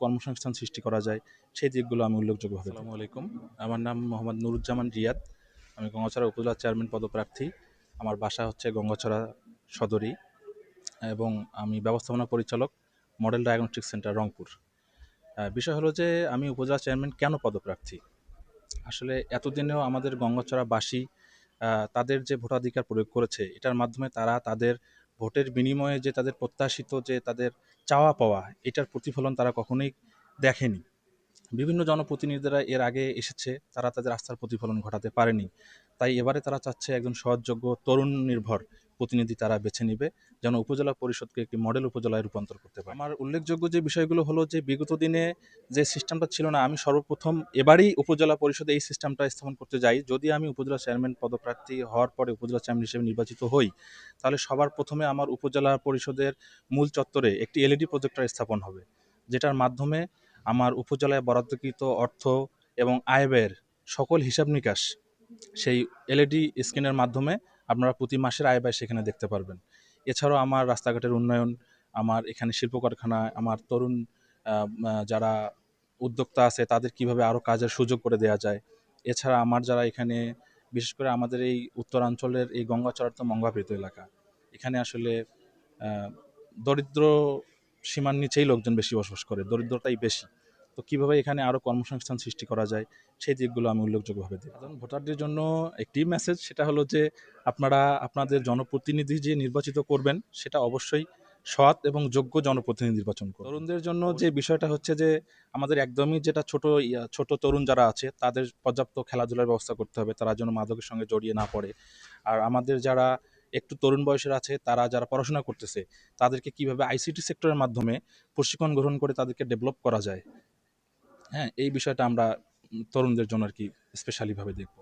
কর্মসংস্থান সৃষ্টি করা যায় সেই দিকগুলো আমি উল্লেখযোগ্যভাবে দিই। আসসালামু আলাইকুম, আমার নাম মোহাম্মদ নুরুজ্জামান রিয়াদ। আমি গঙ্গাছড়া উপজেলা চেয়ারম্যান পদপ্রার্থী। আমার বাসা হচ্ছে গঙ্গাছড়া সদরই এবং আমি ব্যবস্থাপনা পরিচালক, মডেল ডায়াগনস্টিক সেন্টার, রংপুর। বিষয় হলো যে আমি উপজেলা চেয়ারম্যান কেন পদপ্রার্থী। আসলে এতদিনেও আমাদের গঙ্গাচড়াবাসী তাদের যে ভোটাধিকার প্রয়োগ করেছে, এটার মাধ্যমে তারা তাদের ভোটের বিনিময়ে যে তাদের প্রত্যাশিত যে তাদের চাওয়া পাওয়া, এটার প্রতিফলন তারা কখনোই দেখেনি। বিভিন্ন জনপ্রতিনিধিরা এর আগে এসেছে, তারা তাদের আস্থার প্রতিফলন ঘটাতে পারেনি। তাই এবারে তারা চাচ্ছে একজন সৎযোগ্য তরুণ নির্ভর প্রতিনিধি তারা বেছে নিবে, যেন উপজেলা পরিষদকে একটি মডেল উপজেলায় রূপান্তর করতে পারে। আমার উল্লেখযোগ্য যে বিষয়গুলো হলো যে বিগত দিনে যে সিস্টেমটা ছিল না, আমি সর্বপ্রথম এবারই উপজেলা পরিষদে এই সিস্টেমটা স্থাপন করতে যাই। যদি আমি উপজেলা চেয়ারম্যান পদপ্রার্থী হওয়ার পরে উপজেলা চেয়ারম্যান হিসেবে নির্বাচিত হই, তাহলে সবার প্রথমে আমার উপজেলা পরিষদের মূল চত্বরে একটি এলইডি প্রজেক্টর স্থাপন হবে, যেটার মাধ্যমে আমার উপজেলায় বরাদ্দকৃত অর্থ এবং আয় ব্যয়ের সকল হিসাব নিকাশ সেই এলইডি স্ক্রিনের মাধ্যমে আপনারা প্রতি মাসের আয় ব্যয় সেখানে দেখতে পারবেন। এছাড়াও আমার রাস্তাঘাটের উন্নয়ন, আমার এখানে শিল্প কারখানা, আমার তরুণ যারা উদ্যোক্তা আছে তাদের কিভাবে আরও কাজের সুযোগ করে দেওয়া যায়। এছাড়া আমার যারা এখানে, বিশেষ করে আমাদের এই উত্তরাঞ্চলের এই গঙ্গাচড়ার তো মঙ্গাবৃত এলাকা, এখানে আসলে দরিদ্র সীমার নিচেই লোকজন বেশি বসবাস করে, দরিদ্রতাই বেশি। তো কীভাবে এখানে আরও কর্মসংস্থান সৃষ্টি করা যায় সেই দিকগুলো আমি উল্লেখযোগ্যভাবে দিই। সাধারণ ভোটারদের জন্য একটি মেসেজ, সেটা হলো যে আপনারা আপনাদের জনপ্রতিনিধি যে নির্বাচিত করবেন সেটা অবশ্যই সৎ এবং যোগ্য জনপ্রতিনিধি নির্বাচন করুন। তরুণদের জন্য যে বিষয়টা হচ্ছে যে আমাদের একদমই যেটা ছোট তরুণ যারা আছে তাদের পর্যাপ্ত খেলাধুলার ব্যবস্থা করতে হবে, তারা যেন মাদকের সঙ্গে জড়িয়ে না পড়ে। আর আমাদের যারা একটু তরুণ বয়সের আছে, তারা যারা পড়াশোনা করতেছে, তাদেরকে কিভাবে আইসিটি সেক্টরের মাধ্যমে প্রশিক্ষণ গ্রহণ করে তাদেরকে ডেভেলপ করা যায়, হ্যাঁ, এই বিষয়টা আমরা তরুণদের জন্য আর কি স্পেশালিভাবে দেখব।